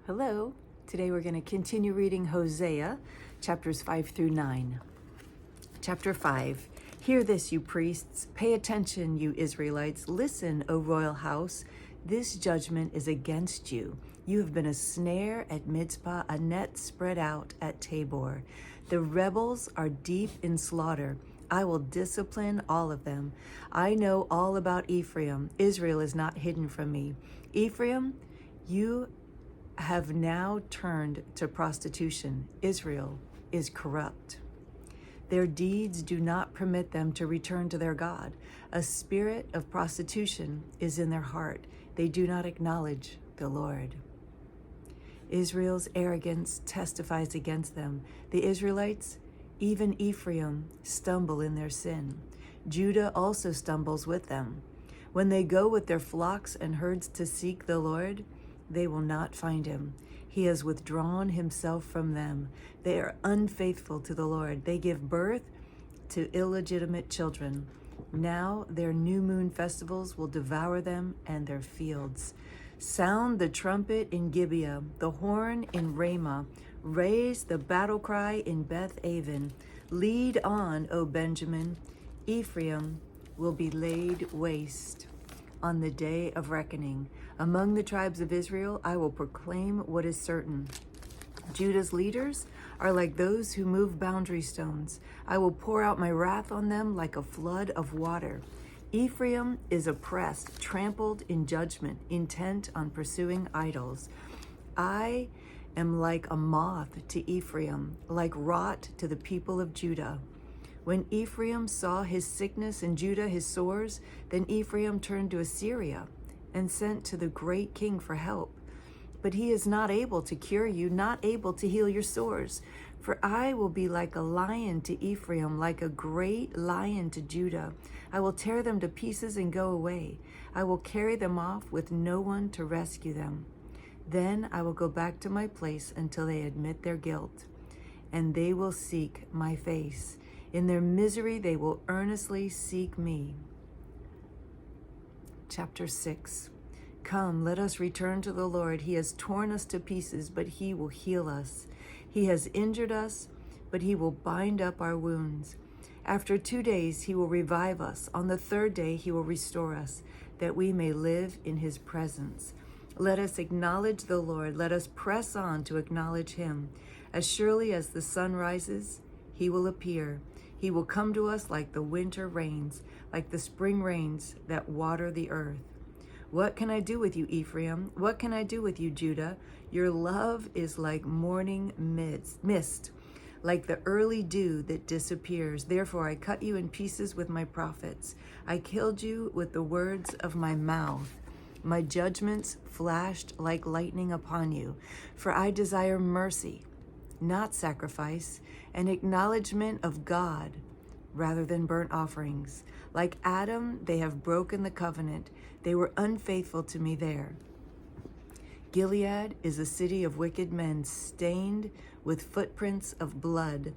Hello. Today we're going to continue reading Hosea, chapters 5 through 9. Chapter 5. Hear this, you priests. Pay attention, you Israelites. Listen, O royal house. This judgment is against you. You have been a snare at Mizpah, a net spread out at Tabor. The rebels are deep in slaughter. I will discipline all of them. I know all about Ephraim. Israel is not hidden from me. Ephraim, you have now turned to prostitution. Israel is corrupt. Their deeds do not permit them to return to their God. A spirit of prostitution is in their heart. They do not acknowledge the Lord. Israel's arrogance testifies against them. The Israelites, even Ephraim, stumble in their sin. Judah also stumbles with them. When they go with their flocks and herds to seek the Lord, they will not find him. He has withdrawn himself from them. They are unfaithful to the Lord. They give birth to illegitimate children. Now their new moon festivals will devour them and their fields. Sound the trumpet in Gibeah, the horn in Ramah. Raise the battle cry in Beth Aven. Lead on, O Benjamin. Ephraim will be laid waste on the day of reckoning. Among the tribes of Israel, I will proclaim what is certain. Judah's leaders are like those who move boundary stones. I will pour out my wrath on them like a flood of water. Ephraim is oppressed, trampled in judgment, intent on pursuing idols. I am like a moth to Ephraim, like rot to the people of Judah. When Ephraim saw his sickness and Judah his sores, then Ephraim turned to Assyria and sent to the great king for help. But he is not able to cure you, not able to heal your sores. For I will be like a lion to Ephraim, like a great lion to Judah. I will tear them to pieces and go away. I will carry them off with no one to rescue them. Then I will go back to my place until they admit their guilt, and they will seek my face. In their misery, they will earnestly seek me. Chapter 6. Come, let us return to the Lord. He has torn us to pieces, but he will heal us. He has injured us, but he will bind up our wounds. After 2 days, he will revive us. On the third day, he will restore us, that we may live in his presence. Let us acknowledge the Lord. Let us press on to acknowledge him. As surely as the sun rises, he will appear. He will come to us like the winter rains, like the spring rains that water the earth. What can I do with you, Ephraim? What can I do with you, Judah? Your love is like morning mist, like the early dew that disappears. Therefore I cut you in pieces with my prophets. I killed you with the words of my mouth. My judgments flashed like lightning upon you. For I desire mercy, not sacrifice, an acknowledgement of God rather than burnt offerings. Like Adam, they have broken the covenant. They were unfaithful to me there. Gilead is a city of wicked men, stained with footprints of blood.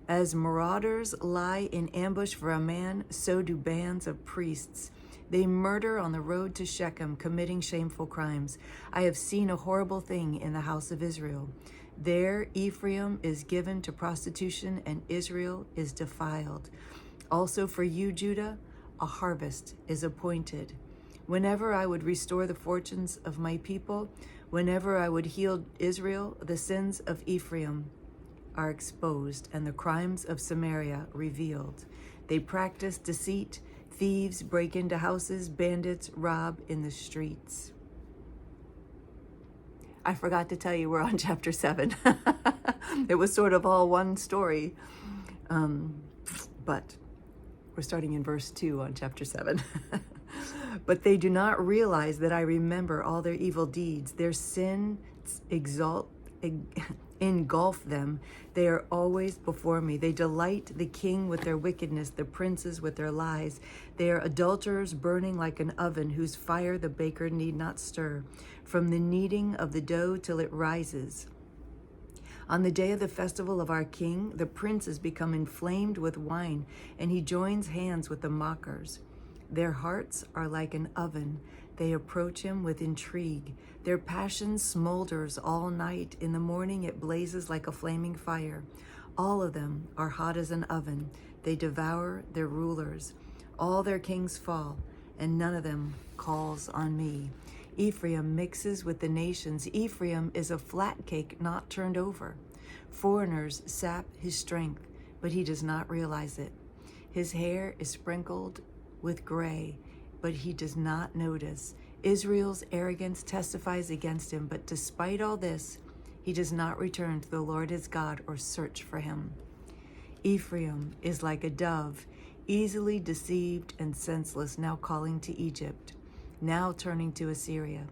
As marauders lie in ambush for a man, so do bands of priests. They murder on the road to Shechem, committing shameful crimes. I have seen a horrible thing in the house of Israel. There Ephraim is given to prostitution, and Israel is defiled. Also for you, Judah, a harvest is appointed. Whenever I would restore the fortunes of my people, whenever I would heal Israel, the sins of Ephraim are exposed, and the crimes of Samaria revealed. They practice deceit. Thieves break into houses. Bandits rob in the streets. I forgot to tell you we're on chapter 7. It was sort of all one story, but we're starting in verse 2 on chapter 7. But they do not realize that I remember all their evil deeds. Their sins engulf them. They are always before me. They delight the king with their wickedness, the princes with their lies. They are adulterers burning like an oven, whose fire the baker need not stir, from the kneading of the dough till it rises. On the day of the festival of our king, the princes become inflamed with wine, and he joins hands with the mockers. Their hearts are like an oven. They approach him with intrigue. Their passion smolders all night. In the morning it blazes like a flaming fire. All of them are hot as an oven. They devour their rulers. All their kings fall, and none of them calls on me. Ephraim mixes with the nations. Ephraim is a flat cake not turned over. Foreigners sap his strength, but he does not realize it. His hair is sprinkled with gray, but he does not notice. Israel's arrogance testifies against him, but despite all this, he does not return to the Lord his God or search for him. Ephraim is like a dove, easily deceived and senseless, now calling to Egypt, now turning to Assyria.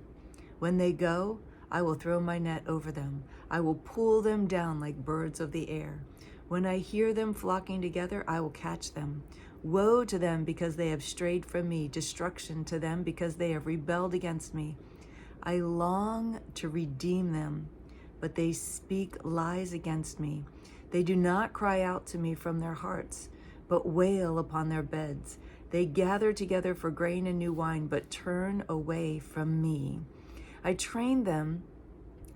When they go, I will throw my net over them. I will pull them down like birds of the air. When I hear them flocking together, I will catch them. Woe to them because they have strayed from me, destruction to them because they have rebelled against me. I long to redeem them, but they speak lies against me. They do not cry out to me from their hearts, but wail upon their beds. They gather together for grain and new wine, but turn away from me. I train them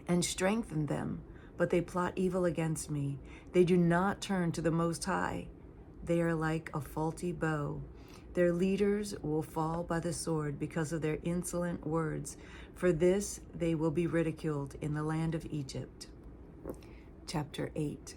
and strengthen them, but they plot evil against me. They do not turn to the Most High. They are like a faulty bow. Their leaders will fall by the sword because of their insolent words. For this they will be ridiculed in the land of Egypt. Chapter 8.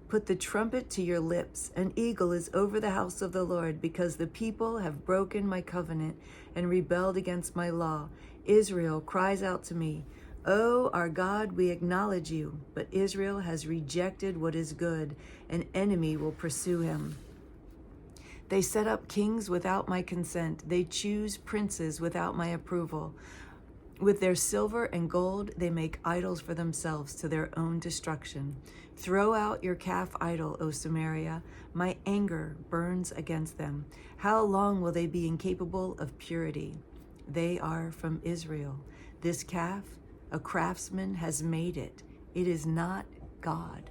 Put the trumpet to your lips. An eagle is over the house of the Lord, because the people have broken my covenant and rebelled against my law. Israel cries out to me, "Oh, our God, we acknowledge you." But Israel has rejected what is good. An enemy will pursue him. They set up kings without my consent. They choose princes without my approval. With their silver and gold, they make idols for themselves to their own destruction. Throw out your calf idol, O Samaria. My anger burns against them. How long will they be incapable of purity? They are from Israel. This calf, a craftsman has made it. It is not God.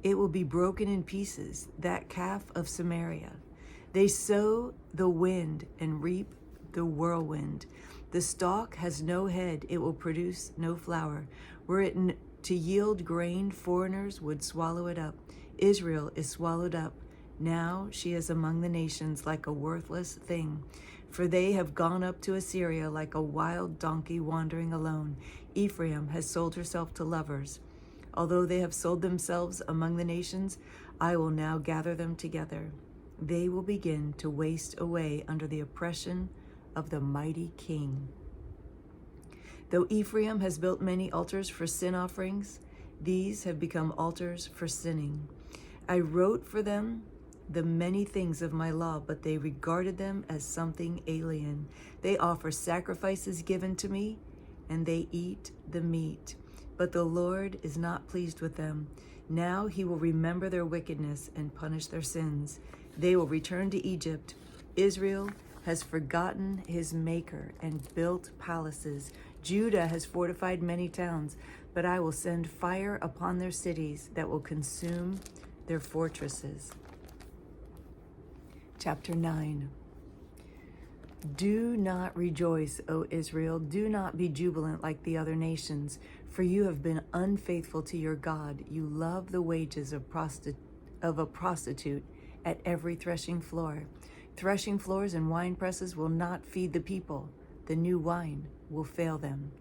It will be broken in pieces, that calf of Samaria. They sow the wind and reap the whirlwind. The stalk has no head, it will produce no flower. Were it to yield grain, foreigners would swallow it up. Israel is swallowed up. Now she is among the nations like a worthless thing. For they have gone up to Assyria like a wild donkey wandering alone. Ephraim has sold herself to lovers. Although they have sold themselves among the nations, I will now gather them together. They will begin to waste away under the oppression of the mighty king. Though Ephraim has built many altars for sin offerings, these have become altars for sinning. I wrote for them the many things of my law, but they regarded them as something alien. They offer sacrifices given to me, and they eat the meat. But the Lord is not pleased with them. Now he will remember their wickedness and punish their sins. They will return to Egypt. Israel has forgotten his maker and built palaces. Judah has fortified many towns, but I will send fire upon their cities that will consume their fortresses. Chapter 9. Do not rejoice, O Israel. Do not be jubilant like the other nations, for you have been unfaithful to your God. You love the wages of a prostitute at every threshing floor. Threshing floors and wine presses will not feed the people. The new wine will fail them.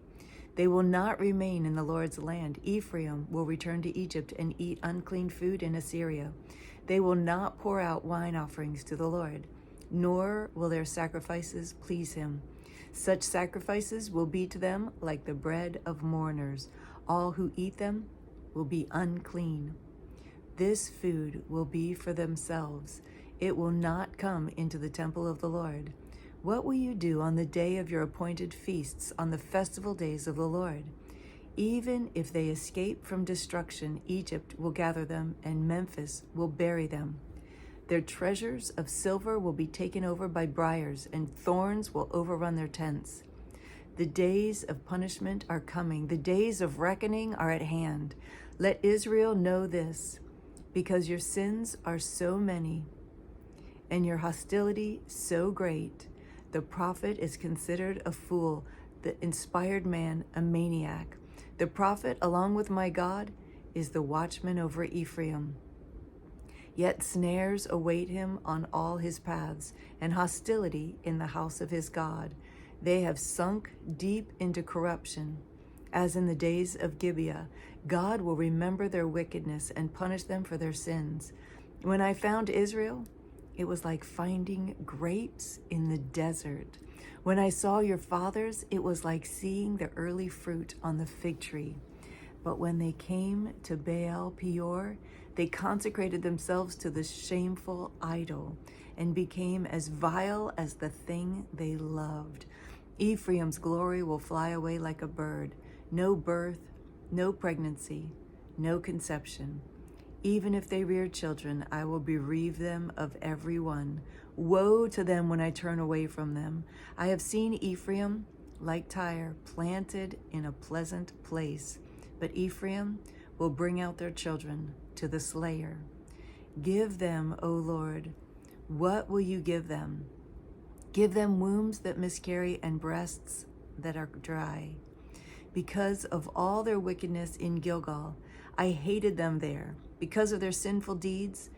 They will not remain in the Lord's land. Ephraim will return to Egypt and eat unclean food in Assyria. They will not pour out wine offerings to the Lord, nor will their sacrifices please him. Such sacrifices will be to them like the bread of mourners. All who eat them will be unclean. This food will be for themselves. It will not come into the temple of the Lord. What will you do on the day of your appointed feasts, on the festival days of the Lord? Even if they escape from destruction, Egypt will gather them, and Memphis will bury them. Their treasures of silver will be taken over by briars, and thorns will overrun their tents. The days of punishment are coming. The days of reckoning are at hand. Let Israel know this, because your sins are so many, and your hostility so great. The prophet is considered a fool, the inspired man a maniac. The prophet, along with my God, is the watchman over Ephraim. Yet snares await him on all his paths, and hostility in the house of his God. They have sunk deep into corruption. As in the days of Gibeah, God will remember their wickedness and punish them for their sins. When I found Israel, it was like finding grapes in the desert. When I saw your fathers, it was like seeing the early fruit on the fig tree. But when they came to Baal Peor, they consecrated themselves to the shameful idol and became as vile as the thing they loved. Ephraim's glory will fly away like a bird. No birth, no pregnancy, no conception. Even if they rear children, I will bereave them of every one. Woe to them when I turn away from them. I have seen Ephraim, like Tyre, planted in a pleasant place. But Ephraim will bring out their children to the slayer. Give them, O Lord, what will you give them? Give them wombs that miscarry and breasts that are dry. Because of all their wickedness in Gilgal, I hated them there. Because of their sinful deeds,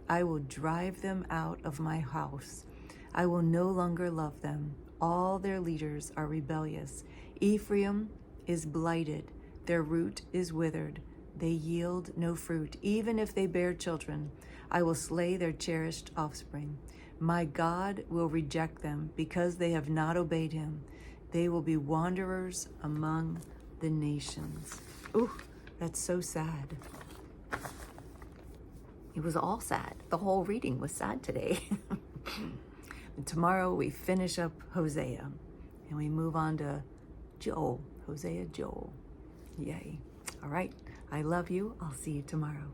I will drive them out of my house. I will no longer love them. All their leaders are rebellious. Ephraim is blighted. Their root is withered. They yield no fruit. Even if they bear children, I will slay their cherished offspring. My God will reject them because they have not obeyed him. They will be wanderers among the nations. Ooh, that's so sad. It was all sad. The whole reading was sad today. Tomorrow we finish up Hosea and we move on to Joel. Hosea, Joel. Yay. All right. I love you. I'll see you tomorrow.